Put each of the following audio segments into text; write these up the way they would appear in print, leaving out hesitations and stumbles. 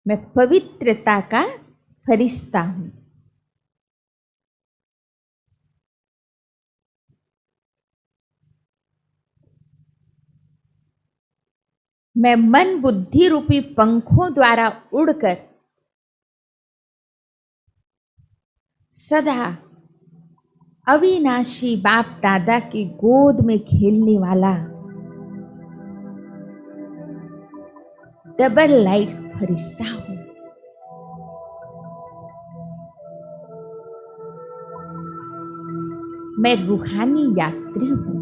मैं पवित्रता का फरिश्ता हूं। मैं मन बुद्धि रूपी पंखों द्वारा उड़कर सदा अविनाशी बाप दादा की गोद में खेलने वाला डबल लाइट फरिश्ता हूं। मैं रूहानी यात्री हूं।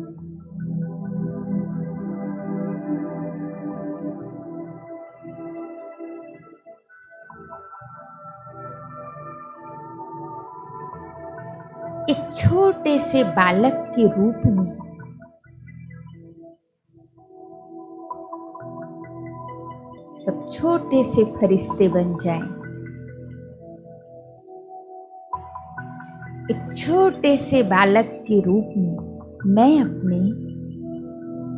एक छोटे से बालक के रूप में सब छोटे से फरिश्ते बन जाएं। एक छोटे से बालक के रूप में मैं अपने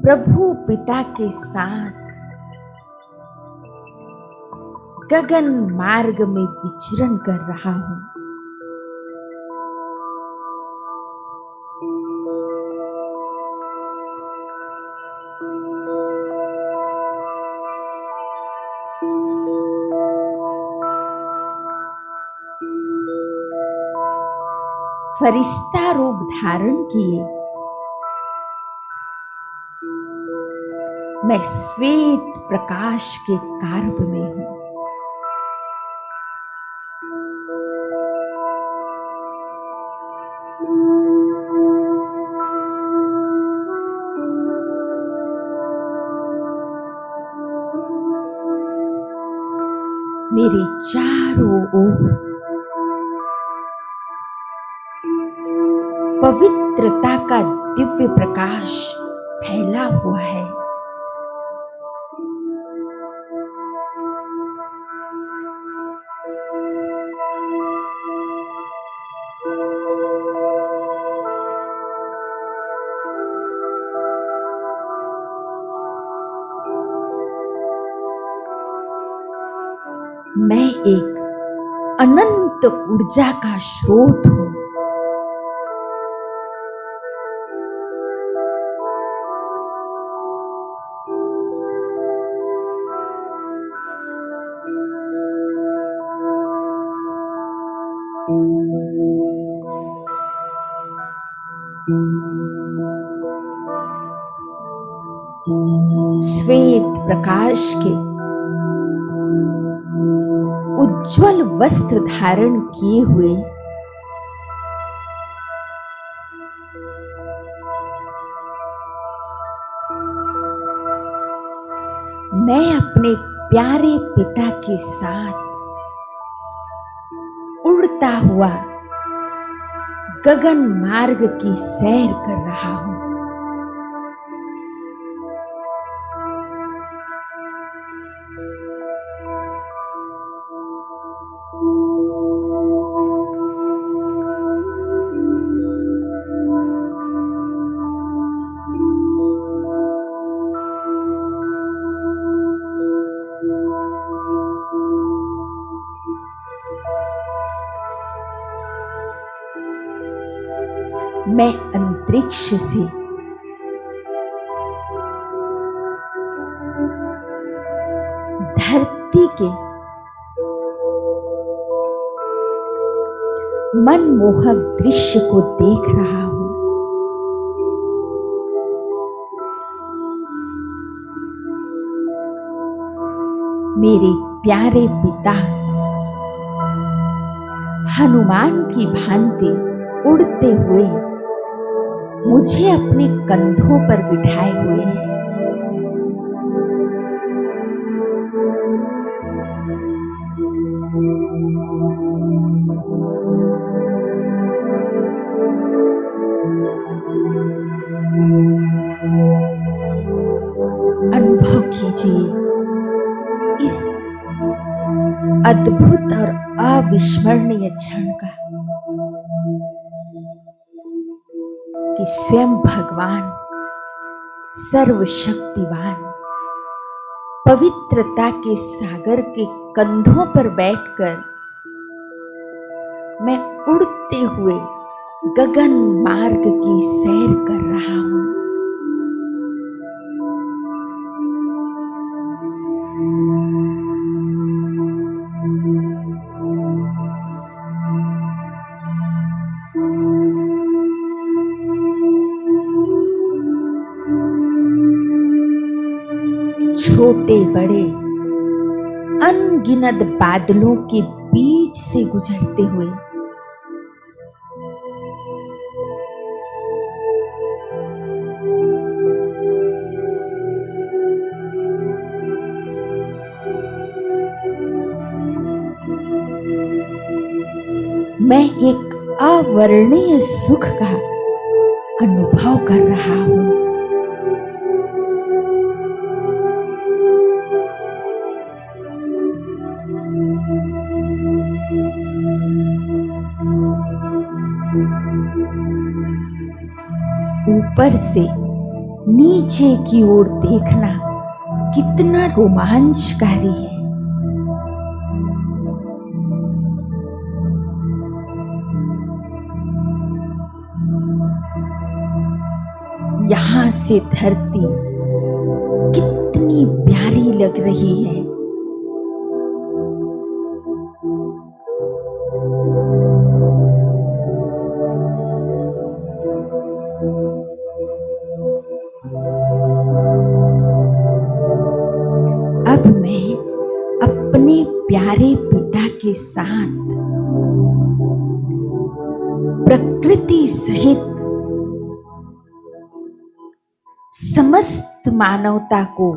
प्रभु पिता के साथ गगन मार्ग में विचरण कर रहा हूं। फरिश्ता रूप धारण किए मैं श्वेत प्रकाश के कार्ब में हूं। मेरे चारों ओर पवित्रता का दिव्य प्रकाश फैला हुआ है। मैं एक अनंत ऊर्जा का स्रोत हूं। श्वेत प्रकाश के उज्जवल वस्त्र धारण किए हुए मैं अपने प्यारे पिता के साथ उड़ता हुआ गगन मार्ग की सैर कर रहा हूं। मैं अंतरिक्ष से धरती के मनमोहक दृश्य को देख रहा हूं। मेरे प्यारे पिता हनुमान की भांति उड़ते हुए मुझे अपने कंधों पर बिठाए हुए हैं। अनुभव कीजिए इस अद्भुत और अविस्मरणीय क्षण का कि स्वयं भगवान सर्वशक्तिवान पवित्रता के सागर के कंधों पर बैठकर मैं उड़ते हुए गगन मार्ग की सैर कर रहा हूं। छोटे बड़े अनगिनत बादलों के बीच से गुजरते हुए मैं एक अवर्णीय सुख का अनुभव कर रहा हूं। ऊपर से नीचे की ओर देखना कितना रोमांचकारी है। यहां से धरती कितनी प्यारी लग रही है। अब मैं अपने प्यारे पिता के साथ प्रकृति सहित समस्त मानवता को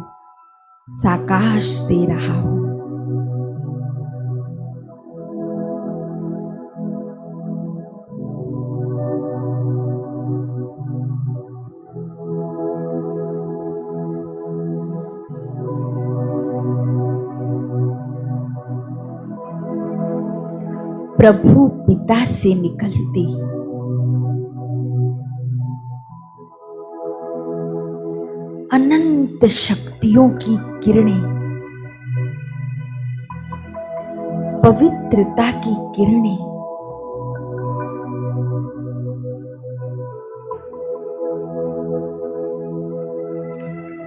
साकाश दे रहा हूं। प्रभु पिता से निकलती अनंत शक्तियों की किरणें, पवित्रता की किरणें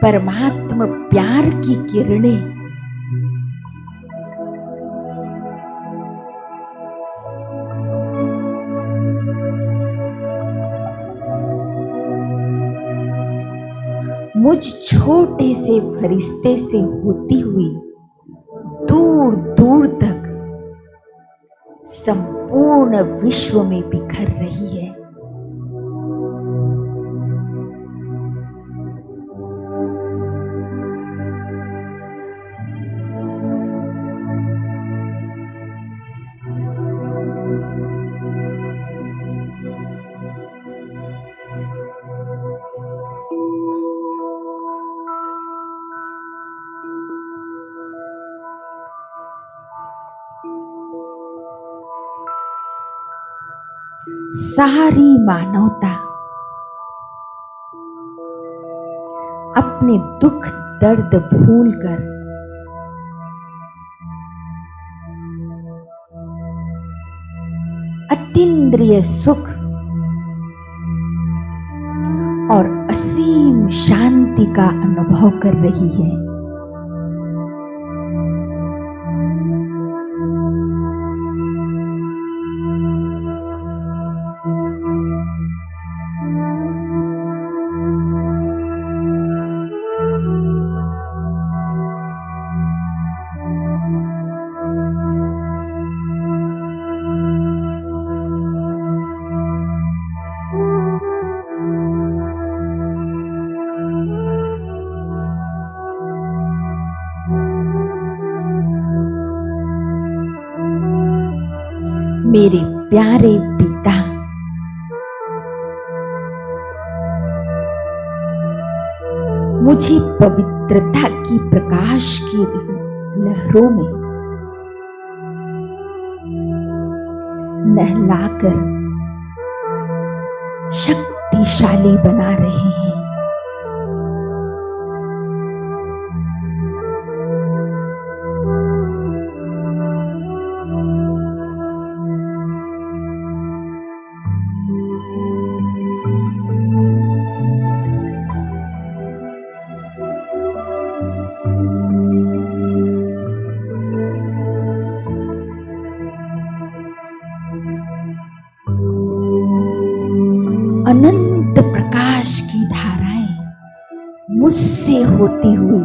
परमात्मा प्यार की किरणें मुझ छोटे से फरिश्ते से होती हुई दूर दूर तक संपूर्ण विश्व में बिखर रही है। सारी मानवता अपने दुख दर्द भूलकर अतीन्द्रिय सुख और असीम शांति का अनुभव कर रही है। मेरे प्यारे पिता, मुझे पवित्रता की प्रकाश की लहरों में नहलाकर शक्तिशाली बना रहे हैं। अनंत प्रकाश की धाराएं मुझसे होती हुई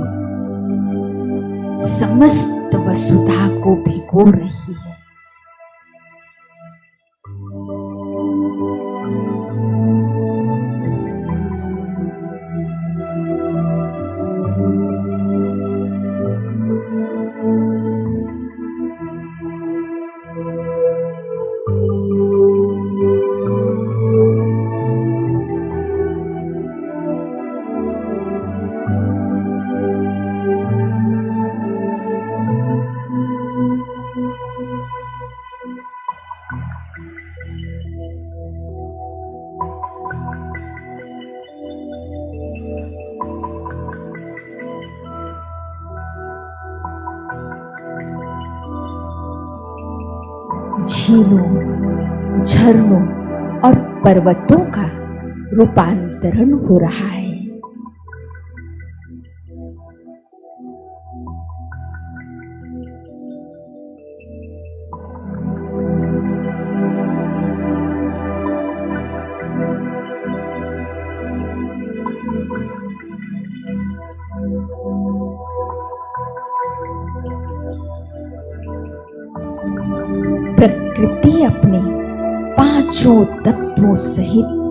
समस्त वसुधा को भिगो रही है। झीलों, झरनों और पर्वतों का रूपांतरण हो रहा है। प्रकृति अपने पांचों तत्वों सहित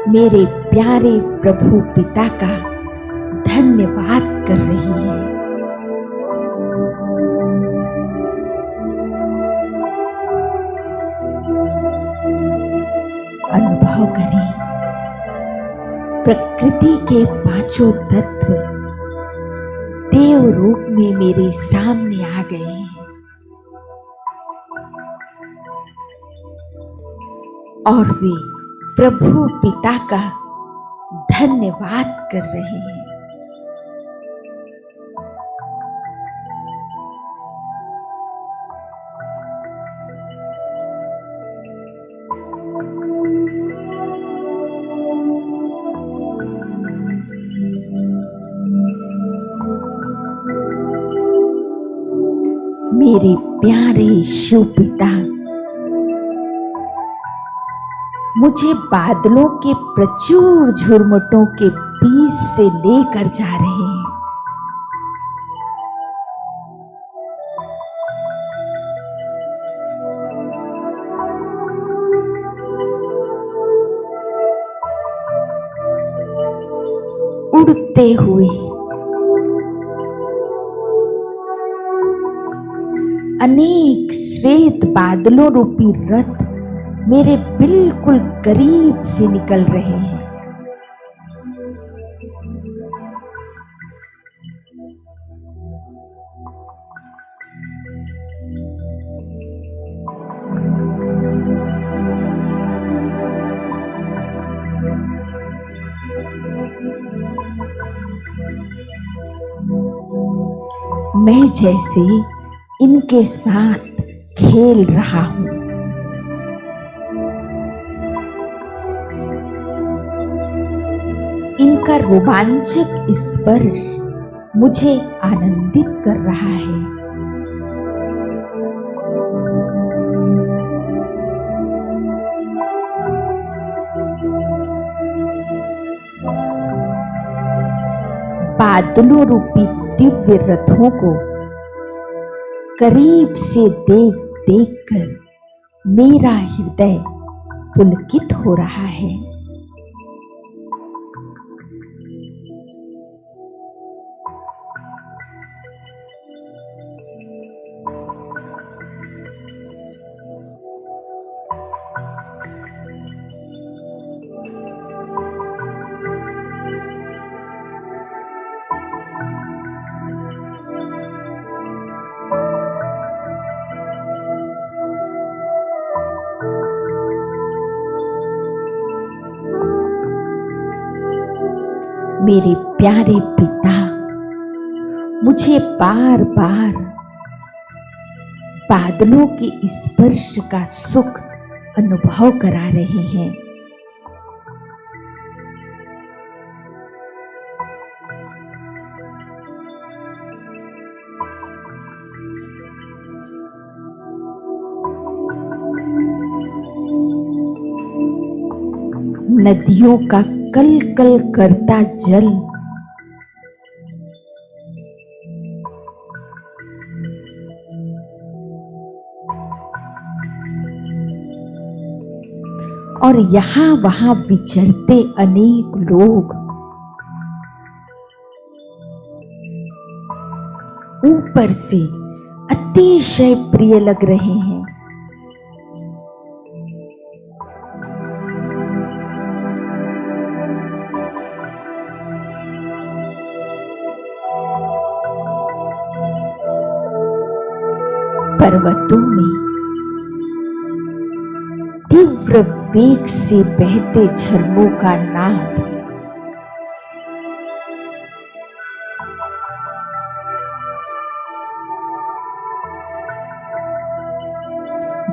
मेरे प्यारे प्रभु पिता का धन्यवाद कर रही है। अनुभव करें, प्रकृति के पांचों तत्व देव रूप में मेरे सामने आ गए हैं और वे प्रभु पिता का धन्यवाद कर रहे हैं। मेरे प्यारे शिव पिता मुझे बादलों के प्रचुर झुरमुटों के बीच से लेकर जा रहे हैं। उड़ते हुए अनेक श्वेत बादलों रूपी रथ मेरे बिल्कुल करीब से निकल रहे हैं। मैं जैसे इनके साथ खेल रहा हूं। इनका रोमांचक स्पर्श मुझे आनंदित कर रहा है। बादलों रूपी दिव्य रथों को करीब से देख देखकर मेरा हृदय पुलकित हो रहा है। मेरे प्यारे पिता मुझे बार बार बादलों के स्पर्श का सुख अनुभव करा रहे हैं। नदियों का कल कल करता जल, और यहां वहां विचरते अनेक लोग ऊपर से अतिशय प्रिय लग रहे हैं। पर्वतों में तीव्र वेग से बहते झरनों का नाद,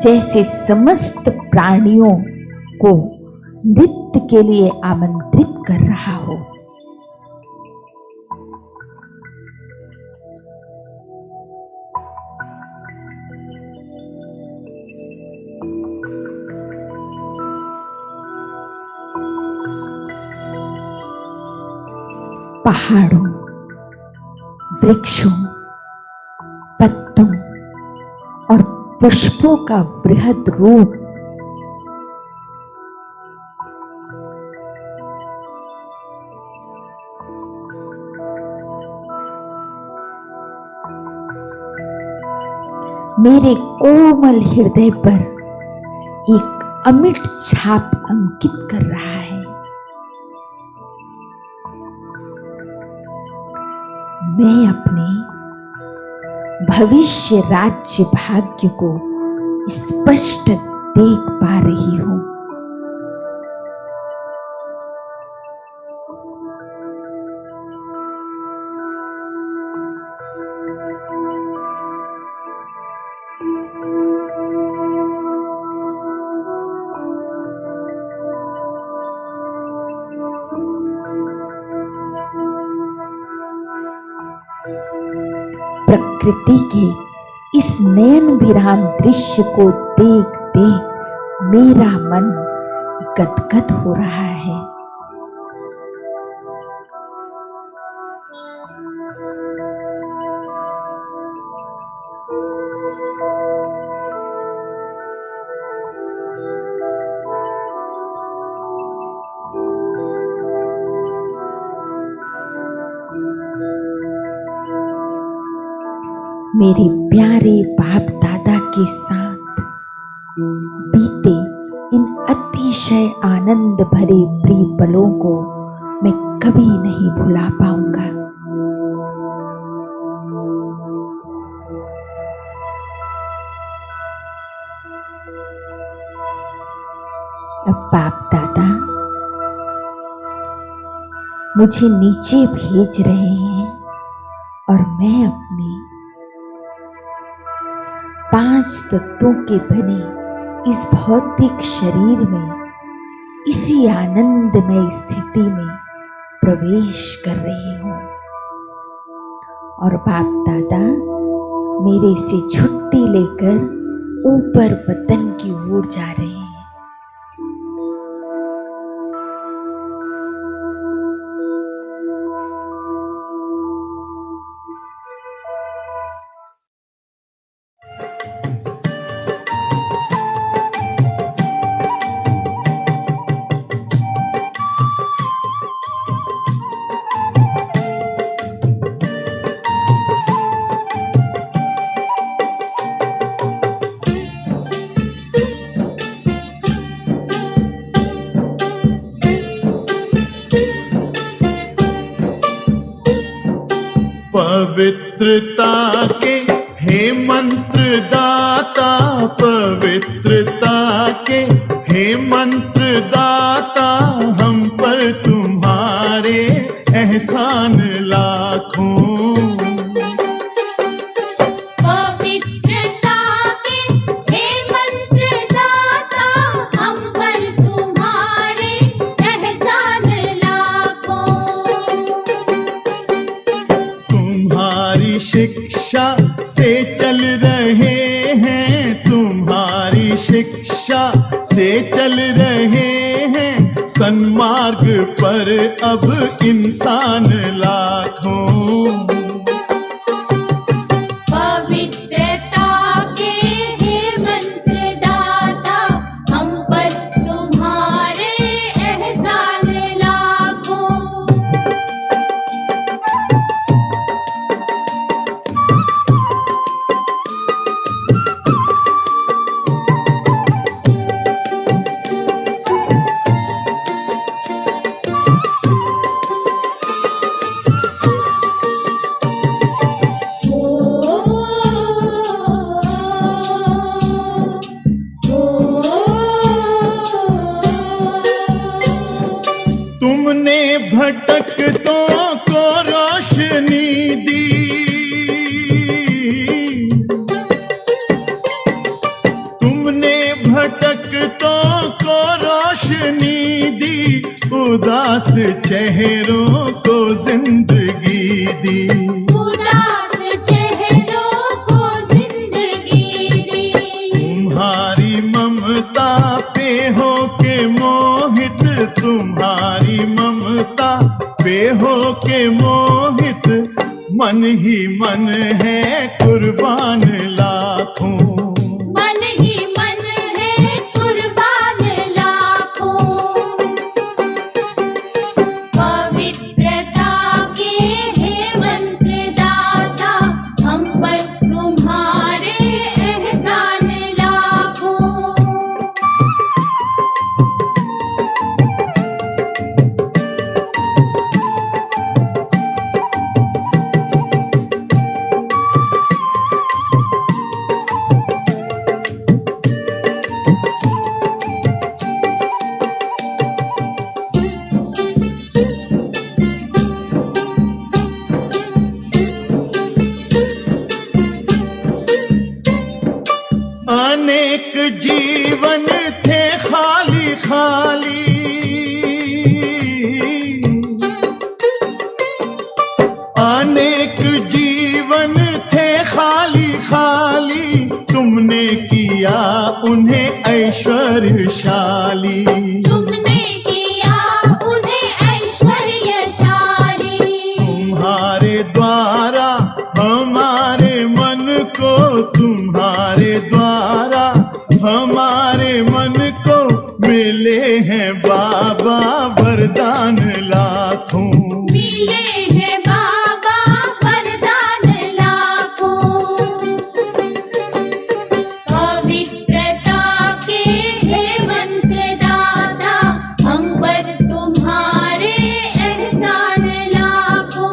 जैसे समस्त प्राणियों को नृत्य के लिए आमंत्रित कर रहा हो। पहाड़ों, वृक्षों, पत्तों और पुष्पों का वृहद रूप मेरे कोमल हृदय पर एक अमिट छाप अंकित कर रहा है। मैं अपने भविष्य राज्य भाग्य को स्पष्ट देख पा रही हूं। प्रकृति के इस नयन विराम दृश्य को देख देख मेरा मन गदगद हो रहा है। मेरे प्यारे बाप दादा के साथ बीते इन अतिशय आनंद भरे प्रिय पलों को मैं कभी नहीं भुला पाऊंगा। अब बाप दादा मुझे नीचे भेज रहे हैं और मैं अपने 5 तत्वों के बने इस भौतिक शरीर में इसी आनंदमय स्थिति में प्रवेश कर रही हूं और बाप दादा मेरे से छुट्टी लेकर ऊपर वतन की ओर जा रहे हैं। पवित्रता के हे मंत्र दाता, पवित्रता के हे मंत्र दाता, हम पर तुम्हारे एहसान लाखों। शिक्षा से चल रहे हैं, तुम्हारी शिक्षा से चल रहे हैं सन्मार्ग पर अब इंसान लाखों। पवित्रता के हे मंत्रदाता, हम पर तुम्हारे एहसान लाखों। तुमने भटकतों को रोशनी दी, तुमने भटकतों को रोशनी दी, उदास चेहरों को जिंदगी दी। उदास चेहरों को जिंदगी दी। तुम्हारी ममता पे हो के मोहित, तुम्हारी ममता पे हो के मोहित, मन ही मन है कुर्बान लाखों। मन ही मन है कुर्बान लाखों। पवित्रता के हे मंत्रदाता, हम पर तुम्हारे एहसान लाखों। अनेक जीवन थे खाली खाली, अनेक जीवन थे खाली खाली, तुमने किया उन्हें ऐश्वर्यशाली। तुमने किया उन्हें ऐश्वर्यशाली। तुम्हारे द्वारा हमारे मन को, तुम्हारे द्वारा हमारे मन को मिले हैं बाबा वरदान लाखों। मिले हैं बाबा वरदान लाखों। पवित्रता के हे मंत्रदाता, हम पर तुम्हारे एहसान लाखों।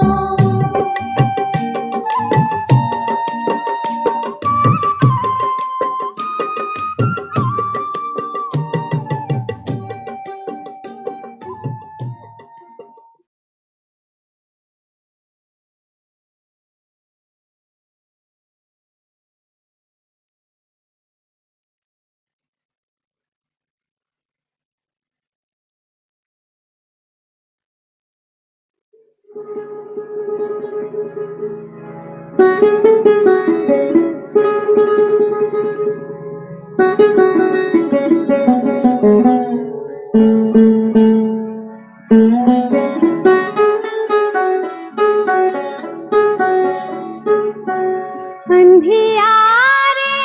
अंधियारे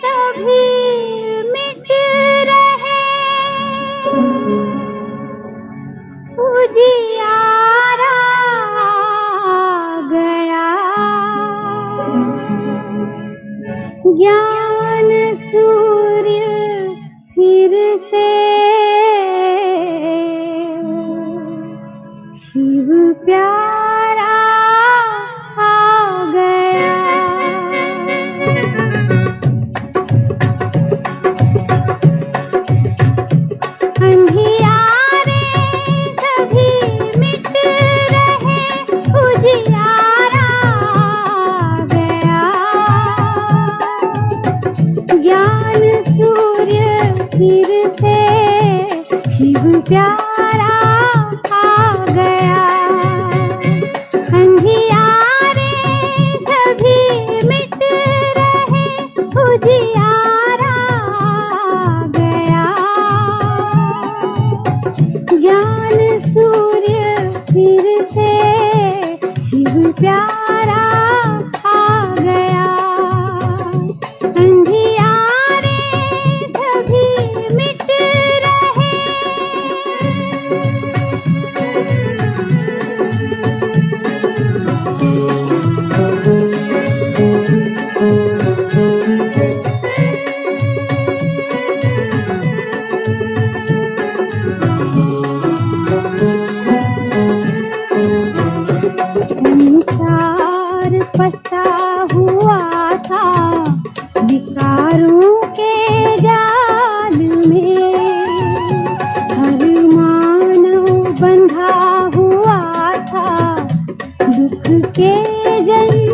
सभी मिट रहे, उजियारा गया। ज्ञान सूर्य फिर से शिव प्यारा आ गया। अंधियारे सभी मिट रहे, उजियारा गया। ज्ञान सूर्य फिर से शिव प्यारा आ गया। अंधियारे सभी मिट रहे, उजियारा गया। फंसा हुआ था विकारों के जाल में। हर मानव बंधा हुआ था दुख के जल